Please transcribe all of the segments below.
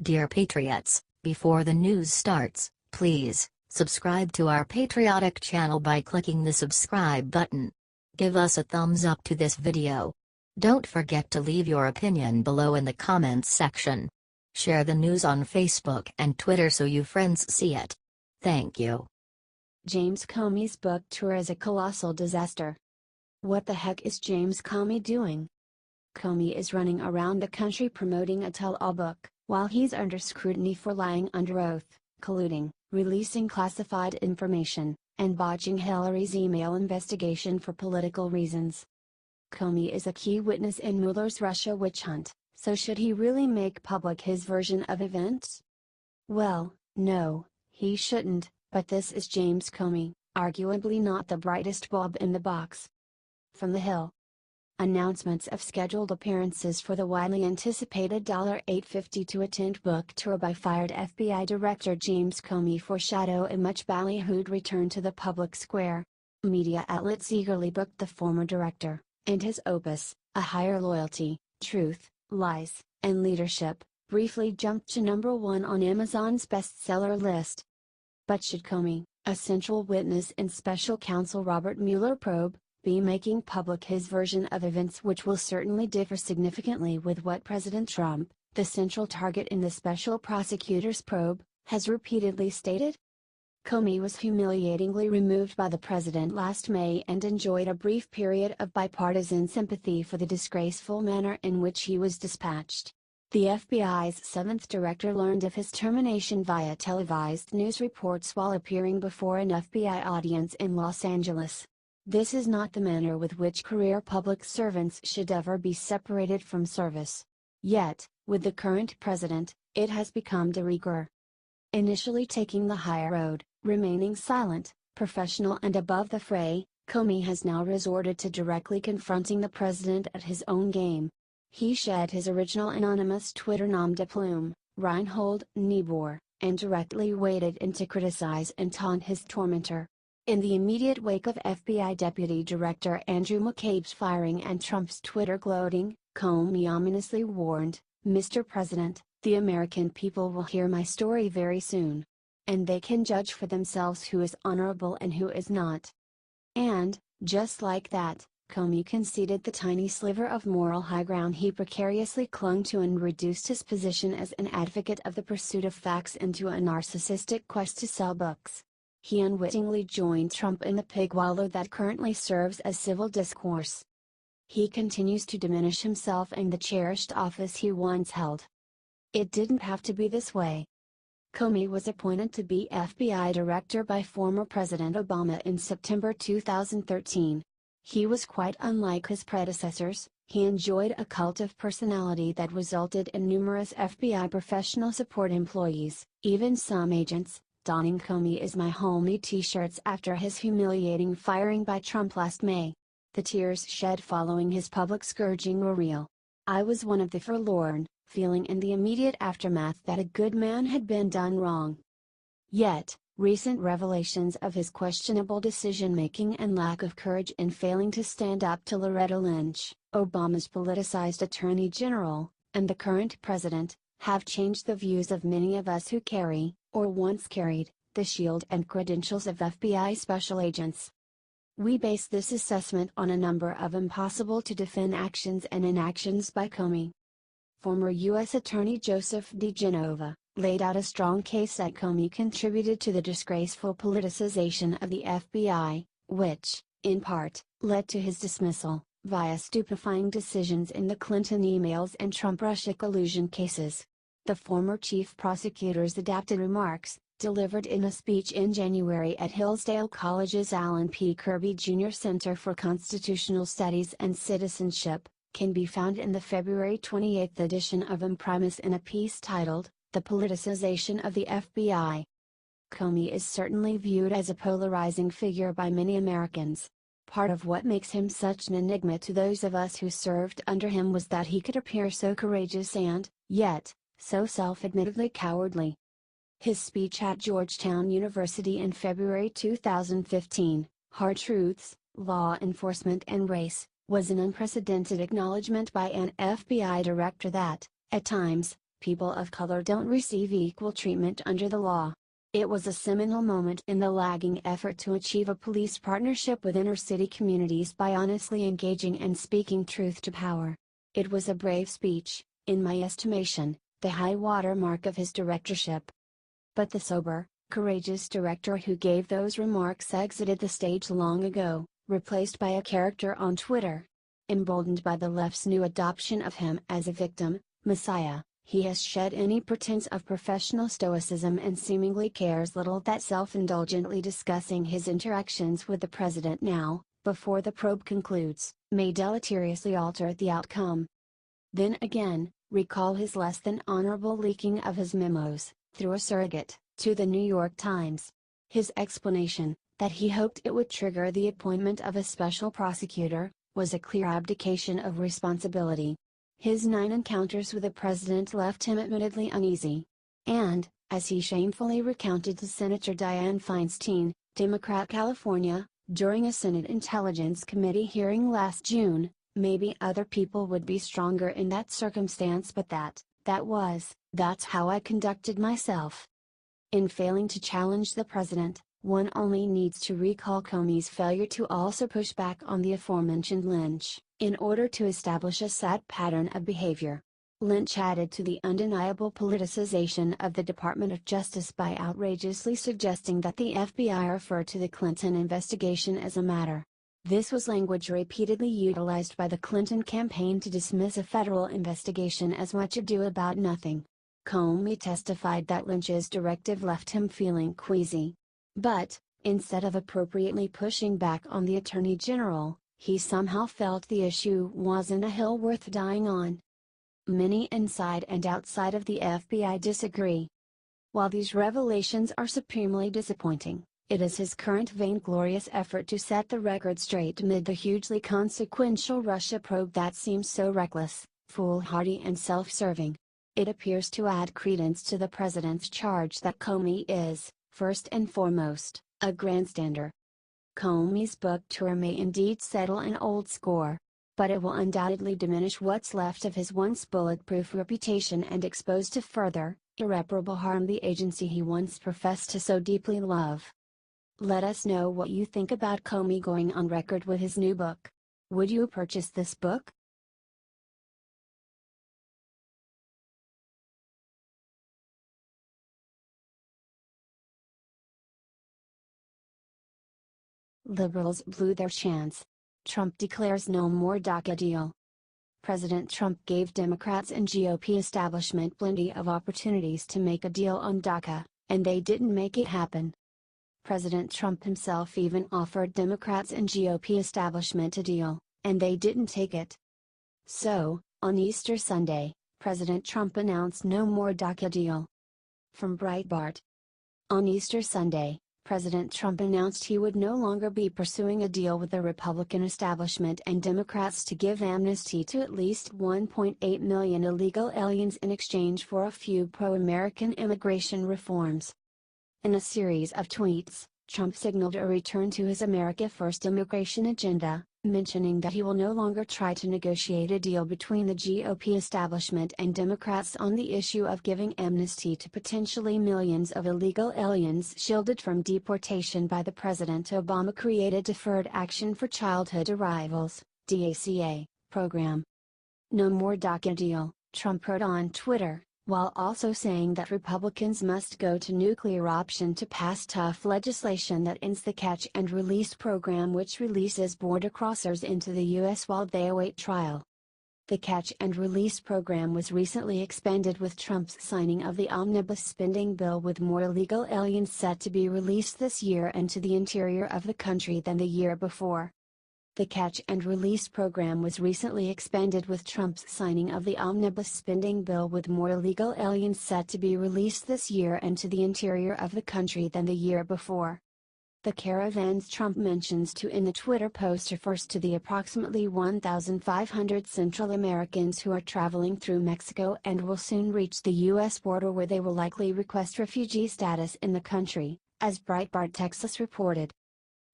Dear Patriots, before the news starts, please subscribe to our patriotic channel by clicking the subscribe button. Give us a thumbs up to this video. Don't forget to leave your opinion below in the comments section. Share the news on Facebook and Twitter so you friends see it. Thank you. James Comey's book tour is a colossal disaster. What the heck is James Comey doing? Comey is running around the country promoting a tell-all book, while he's under scrutiny for lying under oath, colluding, releasing classified information, and botching Hillary's email investigation for political reasons. Comey is a key witness in Mueller's Russia witch hunt, so should he really make public his version of events? Well, no, he shouldn't, but this is James Comey, arguably not the brightest bulb in the box. From the Hill. Announcements of scheduled appearances for the widely anticipated $8.50 to attend book tour by fired FBI Director James Comey foreshadow a much ballyhooed return to the public square. Media outlets eagerly booked the former director, and his opus, A Higher Loyalty, Truth, Lies, and Leadership, briefly jumped to #1 on Amazon's bestseller list. But should Comey, a central witness in special counsel Robert Mueller probe, be making public his version of events which will certainly differ significantly with what President Trump, the central target in the special prosecutor's probe, has repeatedly stated? Comey was humiliatingly removed by the president last May and enjoyed a brief period of bipartisan sympathy for the disgraceful manner in which he was dispatched. The FBI's 7th director learned of his termination via televised news reports while appearing before an FBI audience in Los Angeles. This is not the manner with which career public servants should ever be separated from service. Yet, with the current president, it has become de rigueur. Initially taking the higher road, remaining silent, professional and above the fray, Comey has now resorted to directly confronting the president at his own game. He shed his original anonymous Twitter nom de plume, Reinhold Niebuhr, and directly waded in to criticize and taunt his tormentor. In the immediate wake of FBI Deputy Director Andrew McCabe's firing and Trump's Twitter gloating, Comey ominously warned, "Mr. President, the American people will hear my story very soon. And they can judge for themselves who is honorable and who is not." And, just like that, Comey conceded the tiny sliver of moral high ground he precariously clung to and reduced his position as an advocate of the pursuit of facts into a narcissistic quest to sell books. He unwittingly joined Trump in the pig wallow that currently serves as civil discourse. He continues to diminish himself and the cherished office he once held. It didn't have to be this way. Comey was appointed to be FBI director by former President Obama in September 2013. He was quite unlike his predecessors. He enjoyed a cult of personality that resulted in numerous FBI professional support employees, even some agents, donning "Comey is my homie" t-shirts after his humiliating firing by Trump last May. The tears shed following his public scourging were real. "I was one of the forlorn, feeling in the immediate aftermath that a good man had been done wrong." Yet, recent revelations of his questionable decision-making and lack of courage in failing to stand up to Loretta Lynch, Obama's politicized attorney general, and the current president, have changed the views of many of us who carry, or once carried, the shield and credentials of FBI special agents. We base this assessment on a number of impossible-to-defend actions and inactions by Comey. Former U.S. Attorney Joseph DeGenova laid out a strong case that Comey contributed to the disgraceful politicization of the FBI, which, in part, led to his dismissal, via stupefying decisions in the Clinton emails and Trump-Russia collusion cases. The former chief prosecutor's adapted remarks, delivered in a speech in January at Hillsdale College's Alan P. Kirby Jr. Center for Constitutional Studies and Citizenship, can be found in the February 28 edition of Imprimis in a piece titled, "The Politicization of the FBI." Comey is certainly viewed as a polarizing figure by many Americans. Part of what makes him such an enigma to those of us who served under him was that he could appear so courageous and, yet, so self-admittedly cowardly. His speech at Georgetown University in February 2015, "Hard Truths, Law Enforcement and Race," was an unprecedented acknowledgement by an FBI director that, at times, people of color don't receive equal treatment under the law. It was a seminal moment in the lagging effort to achieve a police partnership with inner-city communities by honestly engaging and speaking truth to power. It was a brave speech, in my estimation, the high water mark of his directorship. But the sober, courageous director who gave those remarks exited the stage long ago, replaced by a character on Twitter. Emboldened by the left's new adoption of him as a victim, messiah, he has shed any pretense of professional stoicism and seemingly cares little that self-indulgently discussing his interactions with the president now, before the probe concludes, may deleteriously alter the outcome. Then again, recall his less than honorable leaking of his memos, through a surrogate, to the New York Times. His explanation, that he hoped it would trigger the appointment of a special prosecutor, was a clear abdication of responsibility. His 9 encounters with the president left him admittedly uneasy. And, as he shamefully recounted to Senator Dianne Feinstein, Democrat California, during a Senate Intelligence Committee hearing last June, maybe other people would be stronger in that circumstance, but that's how I conducted myself. In failing to challenge the president, one only needs to recall Comey's failure to also push back on the aforementioned Lynch, in order to establish a sad pattern of behavior. Lynch added to the undeniable politicization of the Department of Justice by outrageously suggesting that the FBI refer to the Clinton investigation as a matter. This was language repeatedly utilized by the Clinton campaign to dismiss a federal investigation as much ado about nothing. Comey testified that Lynch's directive left him feeling queasy. But, instead of appropriately pushing back on the Attorney General, he somehow felt the issue wasn't a hill worth dying on. Many inside and outside of the FBI disagree. While these revelations are supremely disappointing, it is his current vainglorious effort to set the record straight amid the hugely consequential Russia probe that seems so reckless, foolhardy and self-serving. It appears to add credence to the president's charge that Comey is, first and foremost, a grandstander. Comey's book tour may indeed settle an old score, but it will undoubtedly diminish what's left of his once bulletproof reputation and expose to further, irreparable harm the agency he once professed to so deeply love. Let us know what you think about Comey going on record with his new book. Would you purchase this book? Liberals blew their chance. Trump declares no more DACA deal. President Trump gave Democrats and GOP establishment plenty of opportunities to make a deal on DACA, and they didn't make it happen. President Trump himself even offered Democrats and GOP establishment a deal, and they didn't take it. So, on Easter Sunday, President Trump announced no more DACA deal. From Breitbart. On Easter Sunday, President Trump announced he would no longer be pursuing a deal with the Republican establishment and Democrats to give amnesty to at least 1.8 million illegal aliens in exchange for a few pro-American immigration reforms. In a series of tweets, Trump signaled a return to his America First immigration agenda, mentioning that he will no longer try to negotiate a deal between the GOP establishment and Democrats on the issue of giving amnesty to potentially millions of illegal aliens shielded from deportation by the President Obama-created Deferred Action for Childhood Arrivals, DACA, program. No more DACA deal, Trump wrote on Twitter, while also saying that Republicans must go to nuclear option to pass tough legislation that ends the catch and release program, which releases border crossers into the U.S. while they await trial. The catch and release program was recently expanded with Trump's signing of the omnibus spending bill, with more illegal aliens set to be released this year into the interior of the country than the year before. The catch and release program was recently expanded with Trump's signing of the omnibus spending bill, with more illegal aliens set to be released this year into the interior of the country than the year before. The caravans Trump mentions too in the Twitter post refers to the approximately 1,500 Central Americans who are traveling through Mexico and will soon reach the U.S. border, where they will likely request refugee status in the country, as Breitbart Texas reported.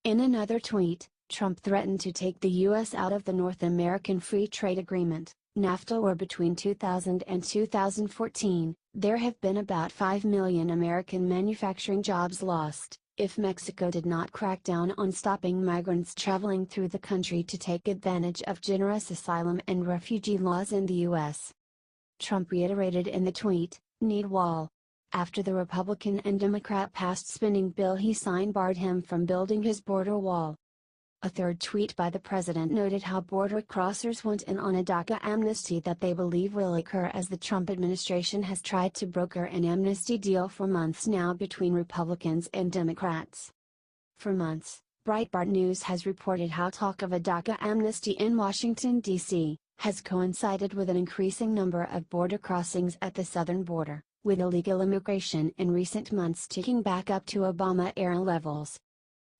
In another tweet, Trump threatened to take the U.S. out of the North American Free Trade Agreement, NAFTA war. Between 2000 and 2014, there have been about 5 million American manufacturing jobs lost, if Mexico did not crack down on stopping migrants traveling through the country to take advantage of generous asylum and refugee laws in the U.S. Trump reiterated in the tweet, "Need wall." After the Republican and Democrat passed spending bill he signed barred him from building his border wall. A third tweet by the president noted how border crossers want in on a DACA amnesty that they believe will occur as the Trump administration has tried to broker an amnesty deal for months now between Republicans and Democrats. For months, Breitbart News has reported how talk of a DACA amnesty in Washington, D.C., has coincided with an increasing number of border crossings at the southern border, with illegal immigration in recent months ticking back up to Obama-era levels.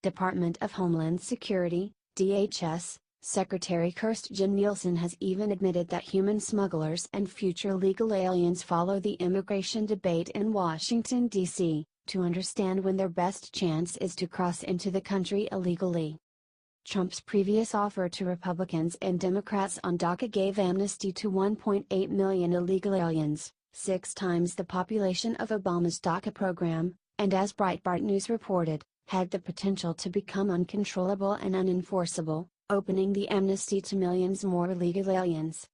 Department of Homeland Security, DHS, Secretary Kirstjen Nielsen has even admitted that human smugglers and future legal aliens follow the immigration debate in Washington, D.C., to understand when their best chance is to cross into the country illegally. Trump's previous offer to Republicans and Democrats on DACA gave amnesty to 1.8 million illegal aliens, 6 times the population of Obama's DACA program, and as Breitbart News reported, had the potential to become uncontrollable and unenforceable, opening the amnesty to millions more illegal aliens.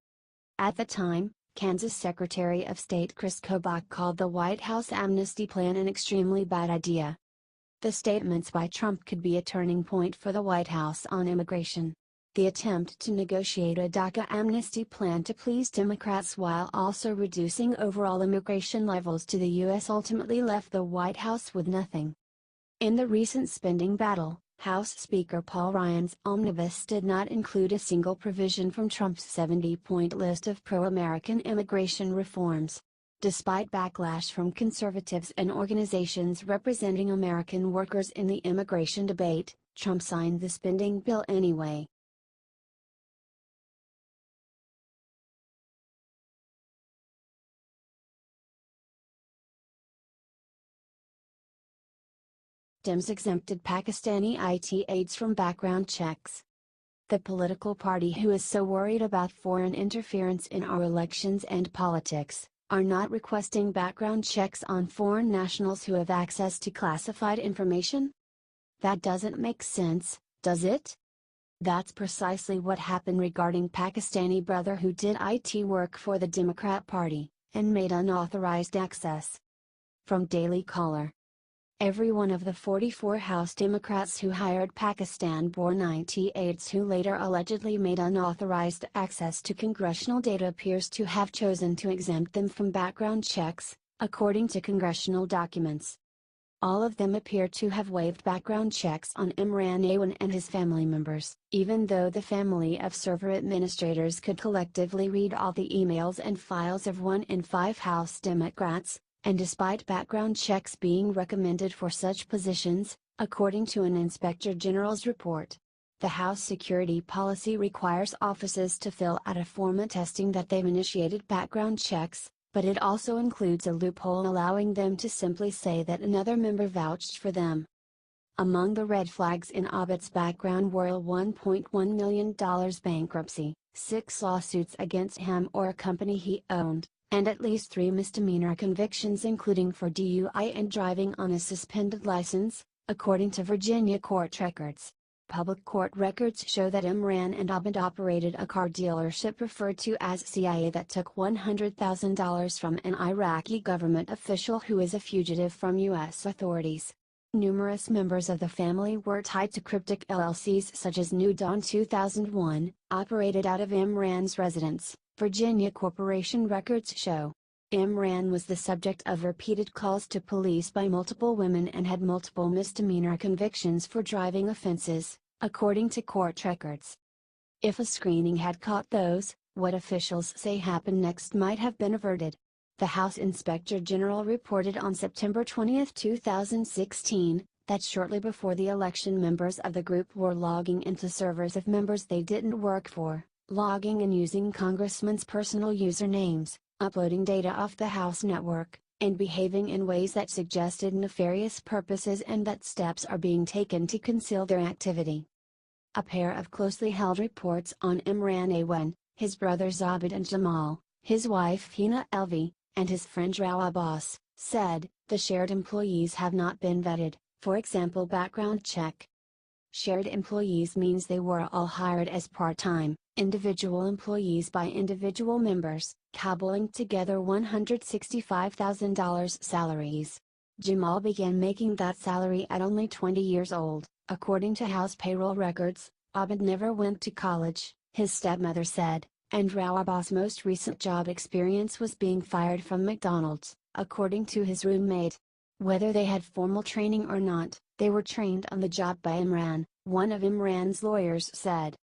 At the time, Kansas Secretary of State Chris Kobach called the White House amnesty plan an extremely bad idea. The statements by Trump could be a turning point for the White House on immigration. The attempt to negotiate a DACA amnesty plan to please Democrats while also reducing overall immigration levels to the U.S. ultimately left the White House with nothing. In the recent spending battle, House Speaker Paul Ryan's omnibus did not include a single provision from Trump's 70-point list of pro-American immigration reforms. Despite backlash from conservatives and organizations representing American workers in the immigration debate, Trump signed the spending bill anyway. Dems exempted Pakistani IT aides from background checks. The political party who is so worried about foreign interference in our elections and politics, are not requesting background checks on foreign nationals who have access to classified information? That doesn't make sense, does it? That's precisely what happened regarding Pakistani brother who did IT work for the Democrat Party, and made unauthorized access. From Daily Caller. Every one of the 44 House Democrats who hired Pakistan-born IT aides who later allegedly made unauthorized access to congressional data appears to have chosen to exempt them from background checks, according to congressional documents. All of them appear to have waived background checks on Imran Awan and his family members, even though the family of server administrators could collectively read all the emails and files of 1 in 5 House Democrats. And despite background checks being recommended for such positions, according to an Inspector General's report, the House security policy requires offices to fill out a form attesting that they've initiated background checks, but it also includes a loophole allowing them to simply say that another member vouched for them. Among the red flags in Abbott's background were a $1.1 million bankruptcy, 6 lawsuits against him or a company he owned, and at least 3 misdemeanor convictions including for DUI and driving on a suspended license, according to Virginia court records. Public court records show that Imran and Abed operated a car dealership referred to as CIA that took $100,000 from an Iraqi government official who is a fugitive from U.S. authorities. Numerous members of the family were tied to cryptic LLCs such as New Dawn 2001, operated out of Imran's residence, Virginia corporation records show. Imran was the subject of repeated calls to police by multiple women and had multiple misdemeanor convictions for driving offenses, according to court records. If a screening had caught those, what officials say happened next might have been averted. The House Inspector General reported on September 20, 2016, that shortly before the election members of the group were logging into servers of members they didn't work for, logging and using congressmen's personal usernames, uploading data off the House network, and behaving in ways that suggested nefarious purposes and that steps are being taken to conceal their activity. A pair of closely held reports on Imran Awan, his brothers Abid and Jamal, his wife Hina Elvi, and his friend Rao Abbas, said, the shared employees have not been vetted, for example background check. Shared employees means they were all hired as part-time, individual employees by individual members, cobbling together $165,000 salaries. Jamal began making that salary at only 20 years old, according to House payroll records. Abid never went to college, his stepmother said, and Rao Abbas' most recent job experience was being fired from McDonald's, according to his roommate. Whether they had formal training or not, they were trained on the job by Imran, one of Imran's lawyers said.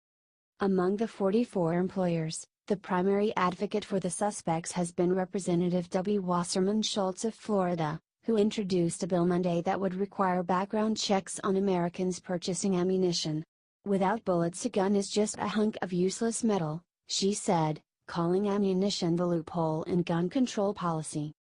Among the 44 employers, the primary advocate for the suspects has been Representative W. Wasserman Schultz of Florida, who introduced a bill Monday that would require background checks on Americans purchasing ammunition. Without bullets, a gun is just a hunk of useless metal, she said, calling ammunition the loophole in gun control policy.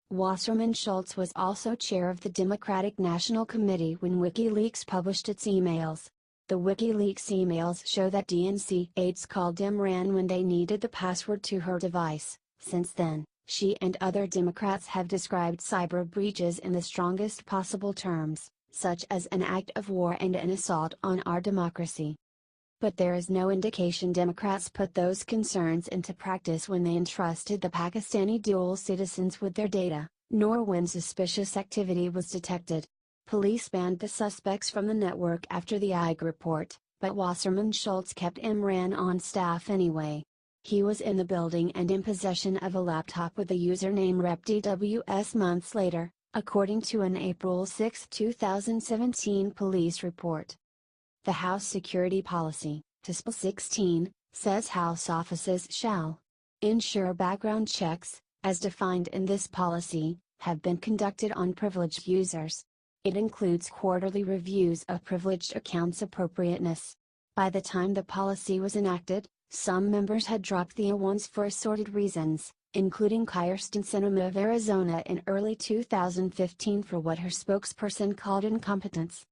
Wasserman Schultz was also chair of the Democratic National Committee when WikiLeaks published its emails. The WikiLeaks emails show that DNC aides called Imran when they needed the password to her device. Since then, she and other Democrats have described cyber breaches in the strongest possible terms, such as an act of war and an assault on our democracy. But there is no indication Democrats put those concerns into practice when they entrusted the Pakistani dual citizens with their data, nor when suspicious activity was detected. Police banned the suspects from the network after the IG report, but Wasserman Schultz kept Imran on staff anyway. He was in the building and in possession of a laptop with the username RepDWS months later, according to an April 6, 2017 police report. The House Security Policy, TSPL 16, says House offices shall ensure background checks, as defined in this policy, have been conducted on privileged users. It includes quarterly reviews of privileged accounts' appropriateness. By the time the policy was enacted, some members had dropped the ones for assorted reasons, including Kirsten Sinema of Arizona in early 2015 for what her spokesperson called incompetence.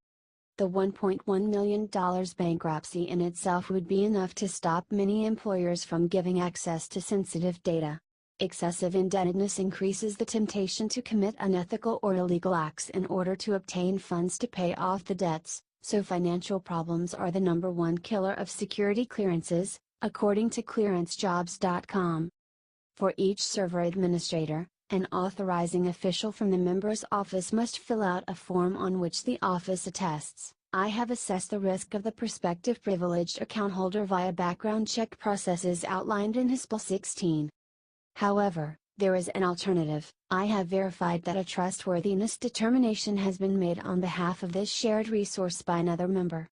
The $1.1 million bankruptcy in itself would be enough to stop many employers from giving access to sensitive data. Excessive indebtedness increases the temptation to commit unethical or illegal acts in order to obtain funds to pay off the debts, so financial problems are the #1 killer of security clearances, according to clearancejobs.com. For each server administrator, an authorizing official from the member's office must fill out a form on which the office attests, I have assessed the risk of the prospective privileged account holder via background check processes outlined in HSPL 16. However, there is an alternative. I have verified that a trustworthiness determination has been made on behalf of this shared resource by another member.